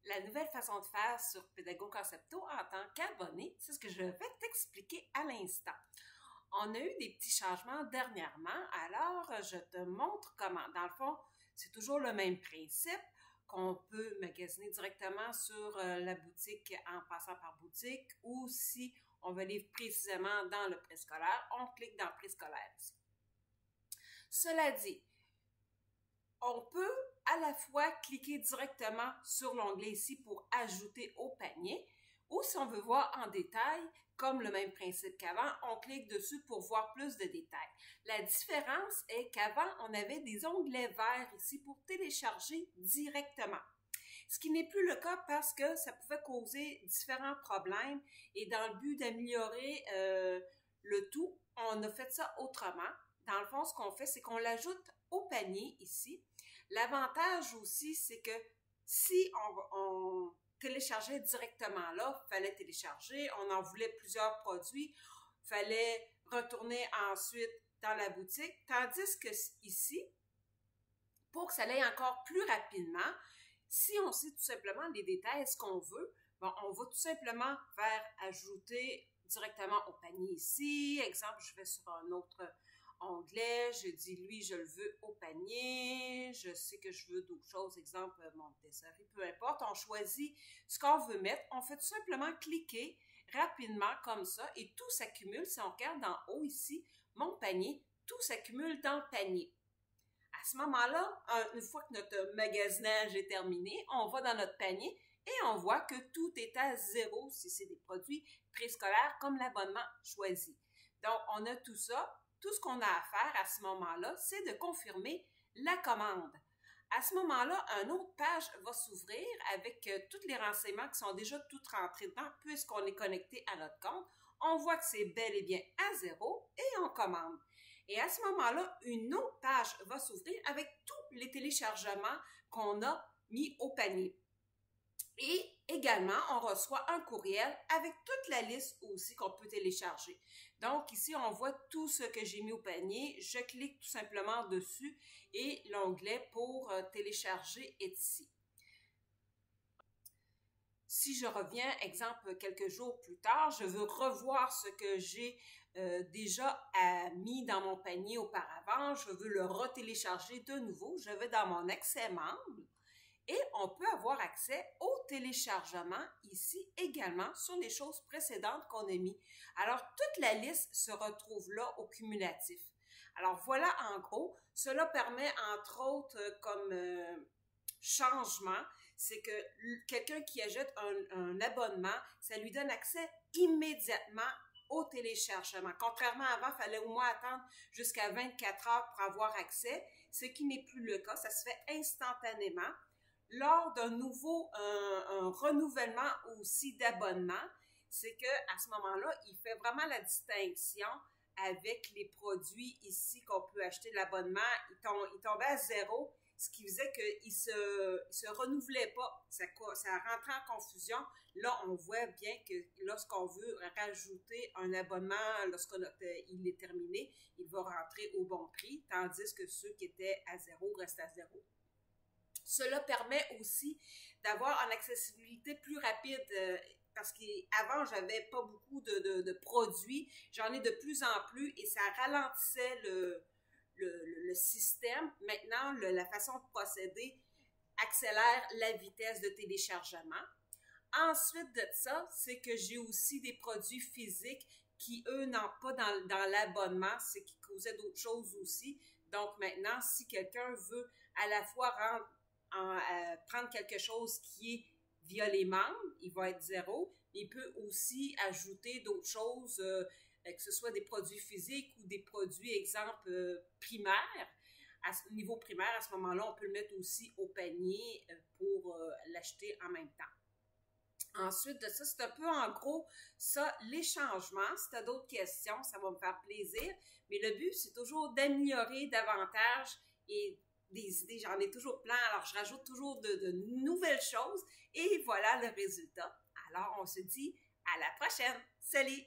La nouvelle façon de faire sur Pédago Concepto en tant qu'abonné, c'est ce que je vais t'expliquer à l'instant. On a eu des petits changements dernièrement, alors je te montre comment. Dans le fond, c'est toujours le même principe qu'on peut magasiner directement sur la boutique en passant par boutique ou si on veut aller précisément dans le préscolaire, on clique dans préscolaire. Cela dit, on peut à la fois cliquer directement sur l'onglet ici pour ajouter au panier ou si on veut voir en détail, comme le même principe qu'avant, on clique dessus pour voir plus de détails. La différence est qu'avant, on avait des onglets verts ici pour télécharger directement. Ce qui n'est plus le cas parce que ça pouvait causer différents problèmes et dans le but d'améliorer le tout, on a fait ça autrement. Dans le fond, ce qu'on fait, c'est qu'on l'ajoute au panier ici. L'avantage aussi, c'est que si on téléchargeait directement là, il fallait télécharger, on en voulait plusieurs produits, il fallait retourner ensuite dans la boutique, tandis que ici, pour que ça aille encore plus rapidement, si on sait tout simplement les détails, ce qu'on veut, bon, on va tout simplement faire ajouter directement au panier ici. Exemple, je vais sur un autre onglet, je dis lui, je le veux au panier, je sais que je veux d'autres choses, exemple, Montessori, peu importe, on choisit ce qu'on veut mettre, on fait tout simplement cliquer rapidement comme ça et tout s'accumule. Si on regarde en haut ici, mon panier, tout s'accumule dans le panier. À ce moment-là, une fois que notre magasinage est terminé, on va dans notre panier et on voit que tout est à zéro si c'est des produits préscolaires comme l'abonnement choisi. Donc, on a tout ça. Tout ce qu'on a à faire à ce moment-là, c'est de confirmer la commande. À ce moment-là, une autre page va s'ouvrir avec tous les renseignements qui sont déjà tous rentrés dedans puisqu'on est connecté à notre compte. On voit que c'est bel et bien à zéro et on commande. Et à ce moment-là, une autre page va s'ouvrir avec tous les téléchargements qu'on a mis au panier. Et également, on reçoit un courriel avec toute la liste aussi qu'on peut télécharger. Donc ici, on voit tout ce que j'ai mis au panier. Je clique tout simplement dessus et l'onglet pour télécharger est ici. Si je reviens, exemple, quelques jours plus tard, je veux revoir ce que j'ai déjà mis dans mon panier auparavant. Je veux le retélécharger de nouveau. Je vais dans mon accès membre. Et on peut avoir accès au téléchargement ici également sur les choses précédentes qu'on a mis. Alors, toute la liste se retrouve là au cumulatif. Alors, voilà en gros. Cela permet, entre autres, comme changement, c'est que quelqu'un qui ajoute un abonnement, ça lui donne accès immédiatement au téléchargement. Contrairement à avant, il fallait au moins attendre jusqu'à 24 heures pour avoir accès, ce qui n'est plus le cas. Ça se fait instantanément. Lors d'un un renouvellement aussi d'abonnement, c'est que à ce moment-là, il fait vraiment la distinction avec les produits ici qu'on peut acheter de l'abonnement. Il tombait à zéro, ce qui faisait qu'il se renouvelait pas. Ça rentrait en confusion. Là, on voit bien que lorsqu'on veut rajouter un abonnement, il est terminé, il va rentrer au bon prix, tandis que ceux qui étaient à zéro restent à zéro. Cela permet aussi d'avoir une accessibilité plus rapide parce qu'avant, j'avais pas beaucoup de produits. J'en ai de plus en plus et ça ralentissait le système. Maintenant, la façon de procéder accélère la vitesse de téléchargement. Ensuite de ça, c'est que j'ai aussi des produits physiques qui, eux, n'ont pas dans l'abonnement, c'est qui causaient d'autres choses aussi. Donc maintenant, si quelqu'un veut à la fois prendre quelque chose qui est via les membres, il va être zéro. Il peut aussi ajouter d'autres choses, que ce soit des produits physiques ou des produits, exemple, primaires. Au niveau primaire, à ce moment-là, on peut le mettre aussi au panier pour l'acheter en même temps. Ensuite de ça, c'est un peu en gros ça, les changements. Si tu as d'autres questions, ça va me faire plaisir. Mais le but, c'est toujours d'améliorer davantage et des idées, j'en ai toujours plein. Alors, je rajoute toujours de nouvelles choses et voilà le résultat. Alors, on se dit à la prochaine. Salut!